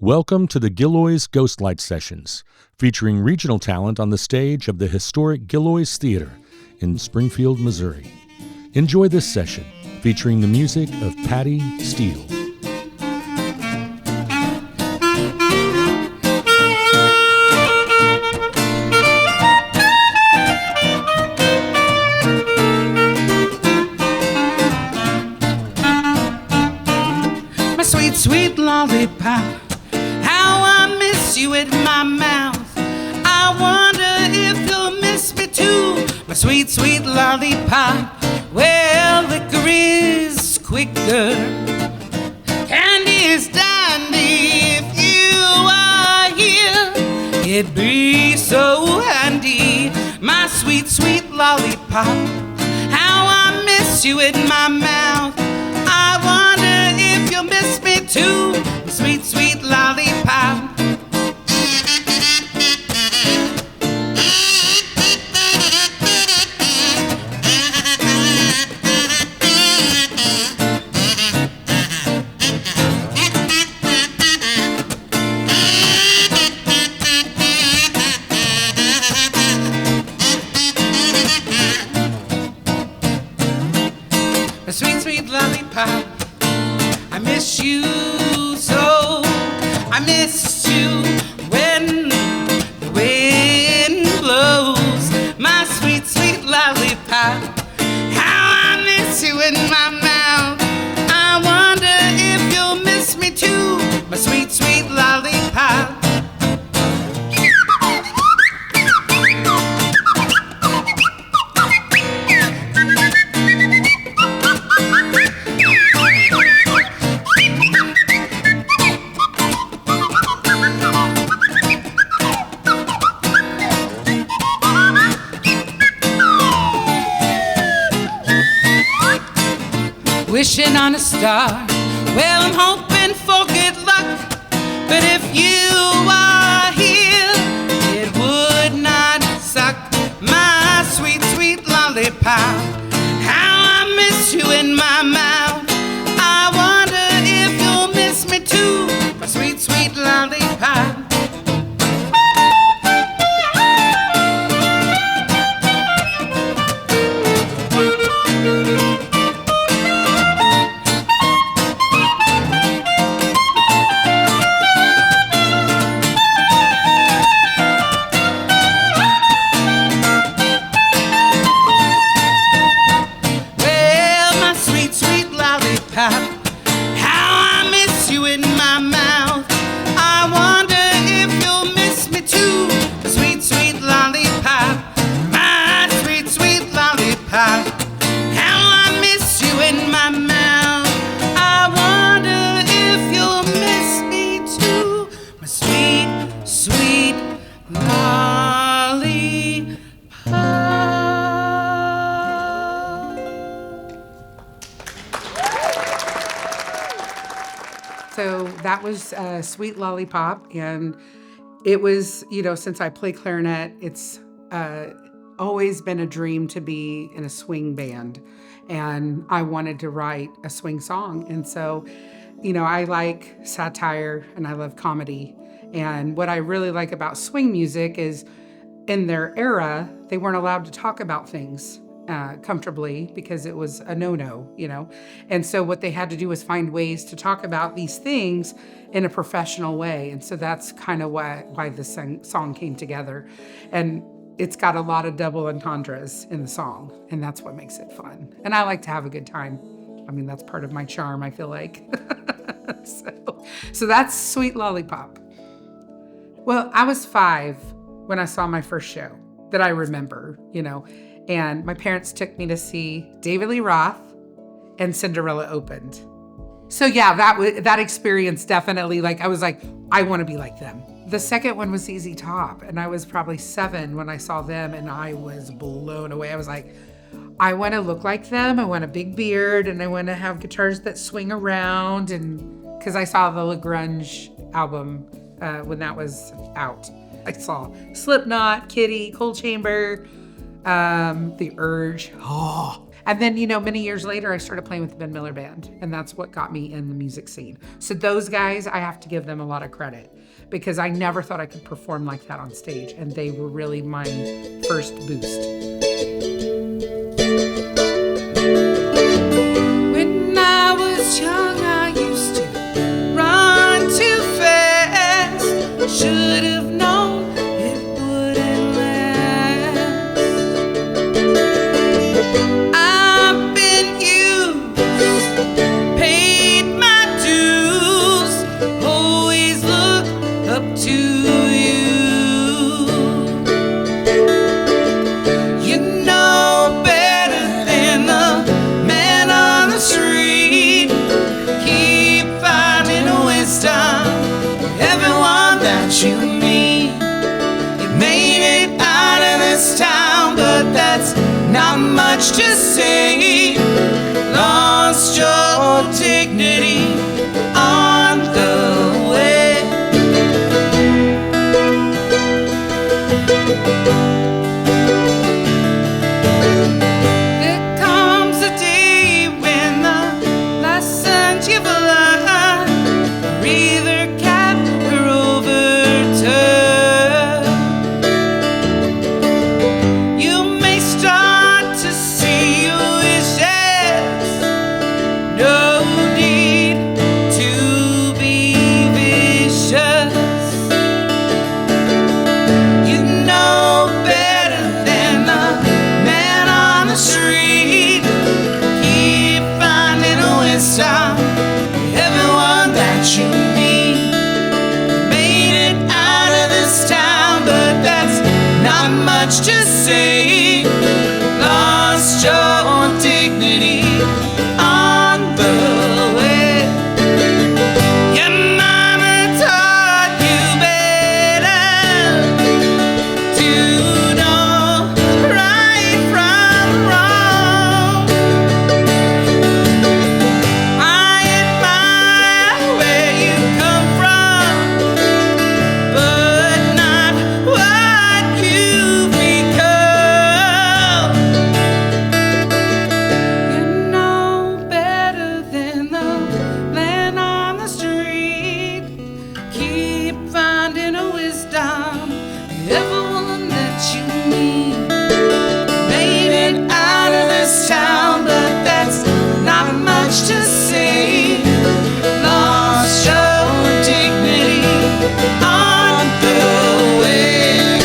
Welcome to the Gillioz Ghost Light Sessions, featuring regional talent on the stage of the historic Gillioz Theatre in Springfield, Missouri. Enjoy this session, featuring the music of Patti Steel. My sweet, sweet lollipop, how I miss you in my mouth. I wonder if you'll miss me too. My sweet, sweet lollipop, well, liquor is quicker, candy is dandy. If you are here, it'd be so handy. My sweet, sweet lollipop, how I miss you in my mouth. I wonder if you'll miss me too. My sweet, sweet lollipop. My sweet, sweet lollipop, I miss you so. I miss you when the wind blows. My sweet, sweet lollipop, how I miss you in my mouth. I wonder if you'll miss me too. My sweet, sweet lollipop. Wishing on a star, well, I'm hoping for good luck. But if you are here, it would not suck. My sweet, sweet lollipop, how I miss you in my mouth. I wonder if you'll miss me too. My sweet, sweet lollipop. How I miss you in my mouth. I wonder if you'll miss me too. My sweet, sweet lollipop. My sweet, sweet lollipop. How I miss you in my mouth. I wonder if you'll miss me too. My sweet, sweet lollipop. So that was Sweet Lollipop, and it was, since I play clarinet, it's always been a dream to be in a swing band, and I wanted to write a swing song. And so, I like satire and I love comedy, and what I really like about swing music is in their era, they weren't allowed to talk about things comfortably because it was a no-no, And so what they had to do was find ways to talk about these things in a professional way. And so that's kind of why this song came together. And it's got a lot of double entendres in the song, and that's what makes it fun. And I like to have a good time. I mean, that's part of my charm, I feel like. So that's Sweet Lollipop. Well, I was 5 when I saw my first show that I remember, and my parents took me to see David Lee Roth and Cinderella Opened. So yeah, that experience definitely, I was like, I want to be like them. The second one was ZZ Top, and I was probably 7 when I saw them, and I was blown away. I was like, I want to look like them. I want a big beard, and I want to have guitars that swing around, and because I saw the La Grunge album when that was out. I saw Slipknot, Kitty, Cold Chamber, The Urge. And then, many years later, I started playing with the Ben Miller Band, and that's what got me in the music scene. So those guys, I have to give them a lot of credit because I never thought I could perform like that on stage, and they were really my first boost. When I was young, I used to run too fast. Should have known it wouldn't last. I've been used, paid my dues, always look up to you. You know better than the man on the street. Keep finding wisdom, everyone that you meet. You made it out of this town, but that's not much to say. Lost your dignity on the way. There comes a day when the lessons you've learned are either kept or overturned. You may start to see your wishes. No need to be vicious. You know better than the man on the street. Keep finding wisdom, everyone that you meet. Made it out of this town, but that's not much to say. Lost your dignity on the way. Your mama taught you better to know right from wrong. I admire where you come from, but not what you've become. You know better than the man on the street. Keep finding a wisdom, everyone that you meet. Made it out of this town, but that's not much to say. Lost your dignity on the way.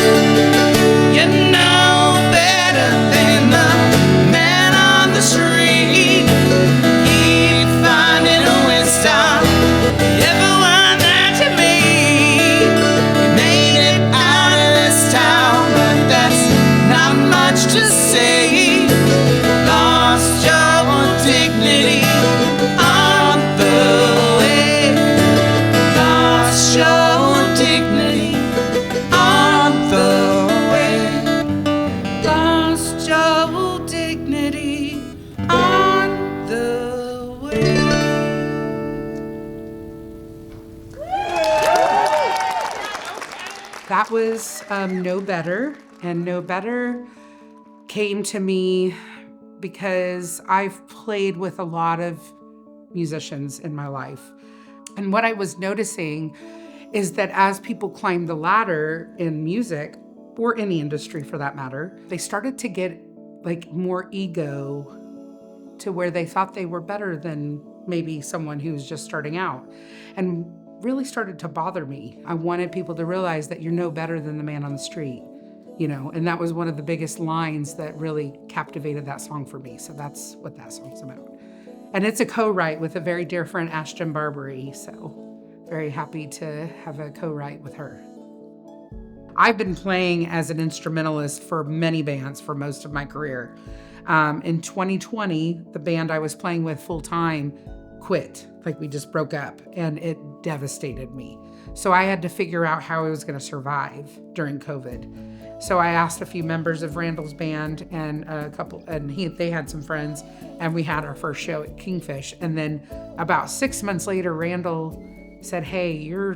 You know better than the man on the street. Keep finding a wisdom, everyone that you meet. You made it out of this town, but that's not much to say. Lost your dignity on the way. Lost your dignity on the way. Lost your dignity on the way. That was No Better, and No Better came to me because I've played with a lot of musicians in my life. And what I was noticing is that as people climbed the ladder in music, or any industry for that matter, they started to get like more ego to where they thought they were better than maybe someone who's just starting out, and really started to bother me. I wanted people to realize that you're no better than the man on the street, you know, and that was one of the biggest lines that really captivated that song for me. So that's what that song's about. And it's a co-write with a very dear friend, Ashton Barbary. So very happy to have a co-write with her. I've been playing as an instrumentalist for many bands for most of my career. In 2020, the band I was playing with full time quit, like we just broke up, and it devastated me. So I had to figure out how I was going to survive during COVID. So I asked a few members of Randall's band and a couple, and they had some friends, and we had our first show at Kingfish. And then about 6 months later, Randall said, "Hey, your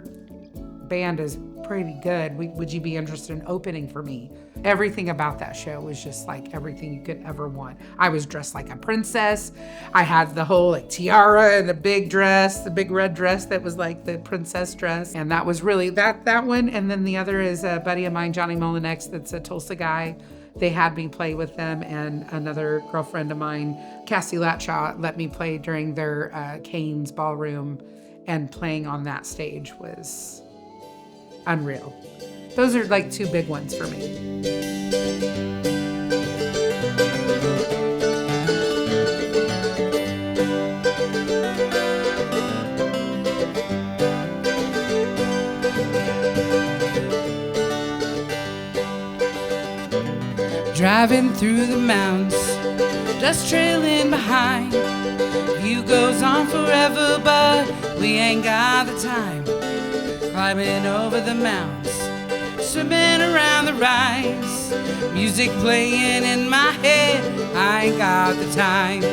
band is pretty good. Would you be interested in opening for me? Everything about that show was just like everything you could ever want. I was dressed like a princess. I had the whole like tiara and the big dress, the big red dress that was like the princess dress. And that was really that one. And then the other is a buddy of mine, Johnny Molinex, that's a Tulsa guy. They had me play with them, and another girlfriend of mine, Cassie Latshaw, let me play during their Cane's Ballroom, and playing on that stage was unreal. Those are like two big ones for me. Driving through the mountains, dust trailing behind. View goes on forever, but we ain't got the time. Climbing over the mountains, swimming around the rise. Music playing in my head, I ain't got the time.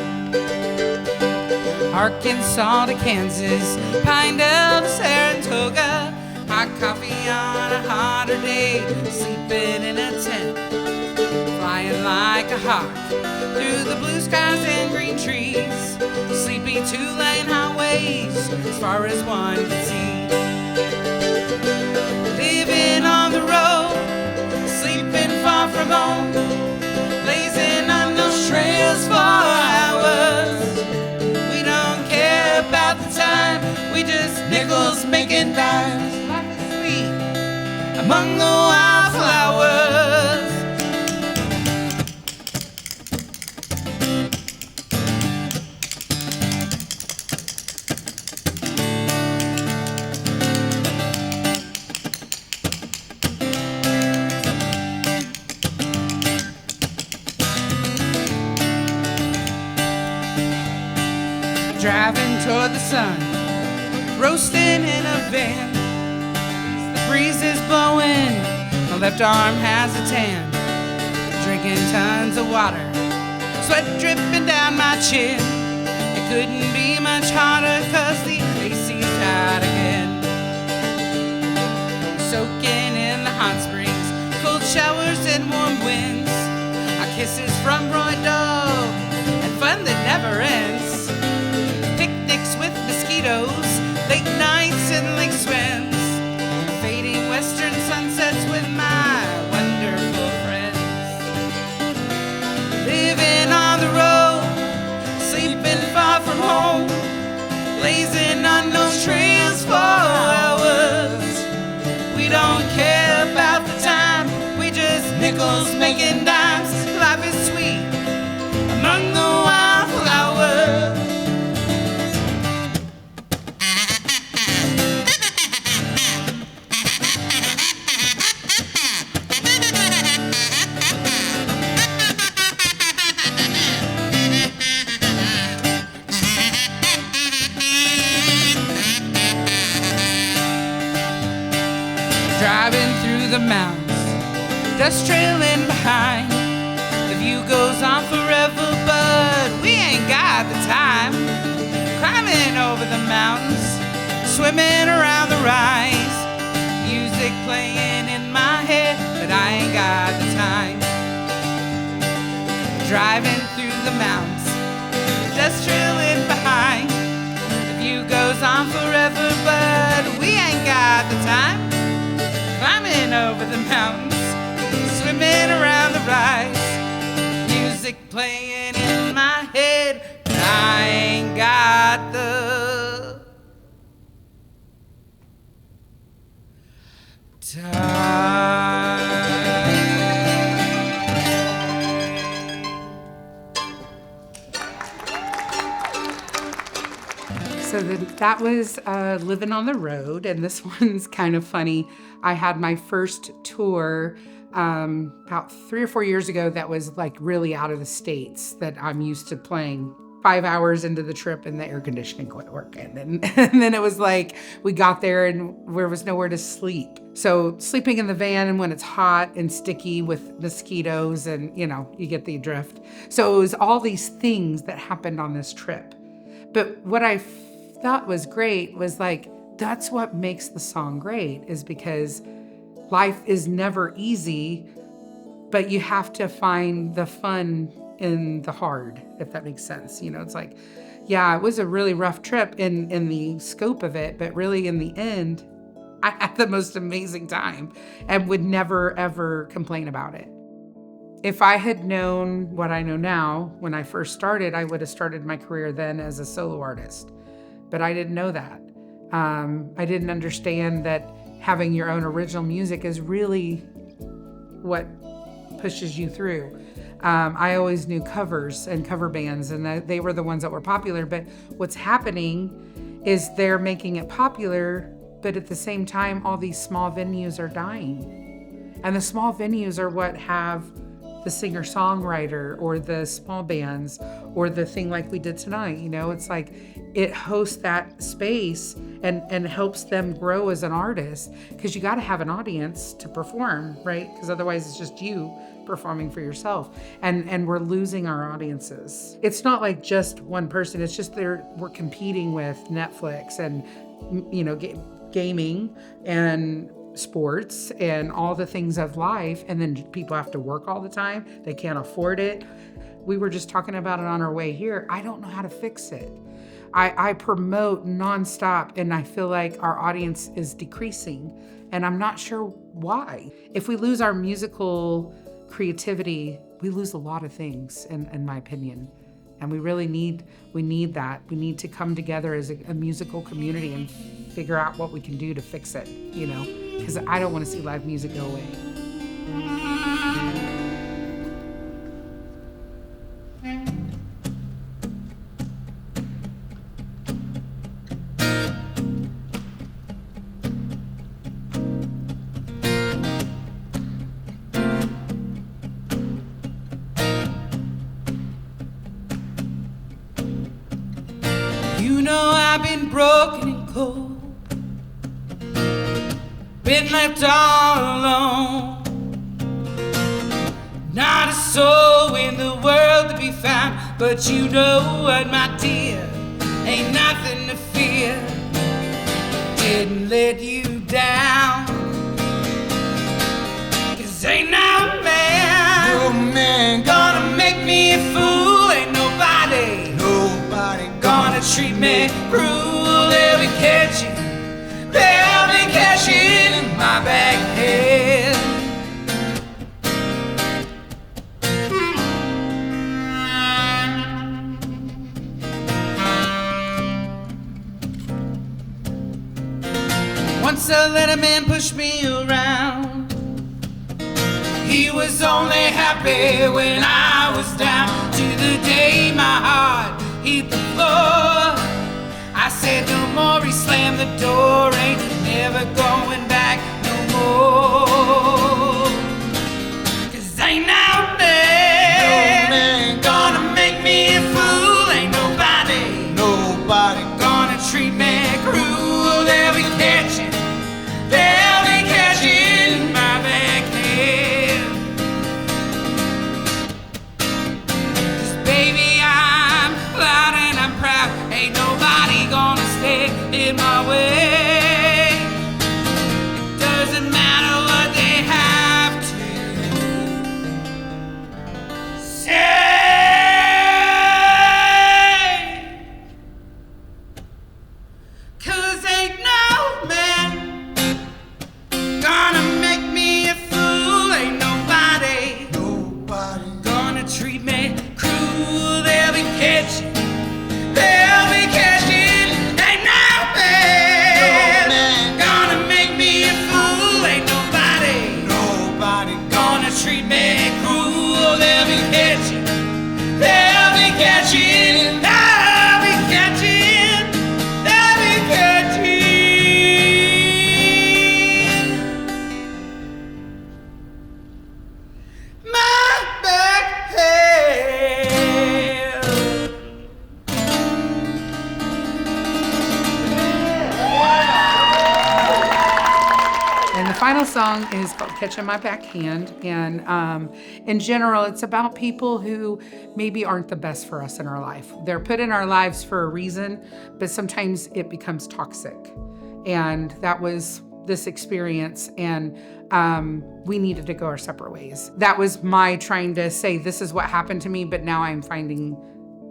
Arkansas to Kansas, Pinedale to Saratoga. Hot coffee on a hotter day, sleeping in a tent. Flying like a hawk through the blue skies and green trees. Sleepy two-lane highways as far as one can see. Living on the road, sleeping far from home. Blazing on those trails for hours. We don't care about the time, we just nickels making dimes. Life is sweet among the wildflowers. Driving toward the sun, roasting in a van. The breeze is blowing, my left arm has a tan. Drinking tons of water, sweat dripping down my chin. It couldn't be much hotter, cause the AC's out again. Soaking in the hot springs, cold showers and warm winds. Our kisses from Roy Dog, and fun that never ends. With mosquitoes, late nights and lake swims, fading western sunsets with my wonderful friends. Living on the road, sleeping far from home, blazing on those trails for hours. We don't care about the time, we just nickels making dimes. Life is sweet among the wildflowers. Driving through the mountains, dust trailing behind. The view goes on forever, but we ain't got the time. Climbing over the mountains, swimming around the rise. Music playing in my head, but I ain't got the time. Driving through the mountains, dust trailing behind. The view goes on forever, but we ain't got the time. Climbing over the mountains, swimming around the rise. Music playing in my head, but I ain't got the time. So that was Living on the Road, and this one's kind of funny. I had my first tour about 3 or 4 years ago that was like really out of the States that I'm used to playing. 5 hours into the trip and the air conditioning quit working. And then it was like we got there and there was nowhere to sleep. So sleeping in the van and when it's hot and sticky with mosquitoes and, you know, you get the drift. So it was all these things that happened on this trip. But what I thought was great was like, that's what makes the song great, is because life is never easy, but you have to find the fun in the hard, if that makes sense. It's like, yeah, it was a really rough trip in the scope of it, but really in the end, I had the most amazing time and would never, ever complain about it. If I had known what I know now when I first started, I would have started my career then as a solo artist. But I didn't know that. I didn't understand that having your own original music is really what pushes you through. I always knew covers and cover bands, and they were the ones that were popular. But what's happening is they're making it popular, but at the same time, all these small venues are dying. And the small venues are what have the singer-songwriter or the small bands or the thing like we did tonight. It's like it hosts that space and helps them grow as an artist, because you got to have an audience to perform, right? Because otherwise it's just you performing for yourself, and we're losing our audiences. It's not like just one person. It's just we're competing with Netflix and gaming and sports and all the things of life, and then people have to work all the time. They can't afford it. We were just talking about it on our way here. I don't know how to fix it. I promote nonstop, and I feel like our audience is decreasing, and I'm not sure why. If we lose our musical creativity, we lose a lot of things, in my opinion. And we really need that. We need to come together as a musical community and figure out what we can do to fix it, because I don't want to see live music go away. I've been broken and cold, been left all alone, not a soul in the world to be found. But you know what, my dear, ain't nothing to fear. Didn't let you down, 'cause ain't no man gonna make me a fool. Ain't nobody gonna treat me cruel. They'll be catching in my backhand. Once I let a man push me around. He was only happy when I was down. To the day my heart hit the floor, I said no more. He slammed the door, ain't never going back no more. 'Cause ain't no man gonna make me a fool. Ain't nobody gonna treat me cruel. They'll be catching my backhand. 'Cause baby, I'm loud and I'm proud. Ain't nobody gonna stay in my way. It doesn't matter what they have to say. 'Cause ain't no man gonna make me a fool. Ain't nobody gonna treat me cruel. They'll be catching. Ain't no man gonna make me a fool. Ain't nobody gonna treat me cruel. They'll be catching. My backhand. And the final song is called Catchin' My Backhand. And in general, it's about people who maybe aren't the best for us in our life. They're put in our lives for a reason, but sometimes it becomes toxic. And that was this experience, and we needed to go our separate ways. That was my trying to say, this is what happened to me, but now I'm finding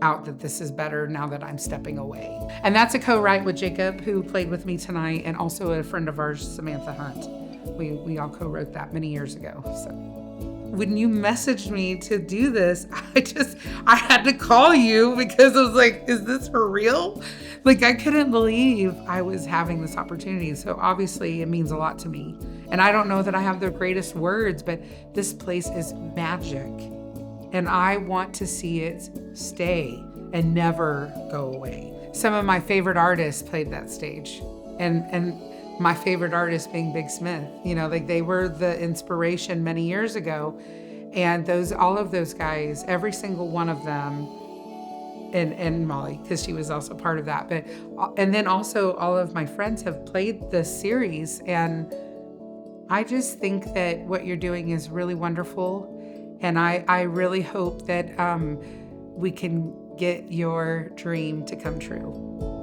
out that this is better now that I'm stepping away. And that's a co-write with Jacob, who played with me tonight, and also a friend of ours, Samantha Hunt. We all co-wrote that many years ago. So when you messaged me to do this, I had to call you because I was like, is this for real? Like, I couldn't believe I was having this opportunity. So obviously it means a lot to me. And I don't know that I have the greatest words, but this place is magic. And I want to see it stay and never go away. Some of my favorite artists played that stage. And my favorite artist being Big Smith. You know, like, they were the inspiration many years ago. And all of those guys, every single one of them, and Molly, because she was also part of that. And then also all of my friends have played this series. And I just think that what you're doing is really wonderful. And I really hope that we can get your dream to come true.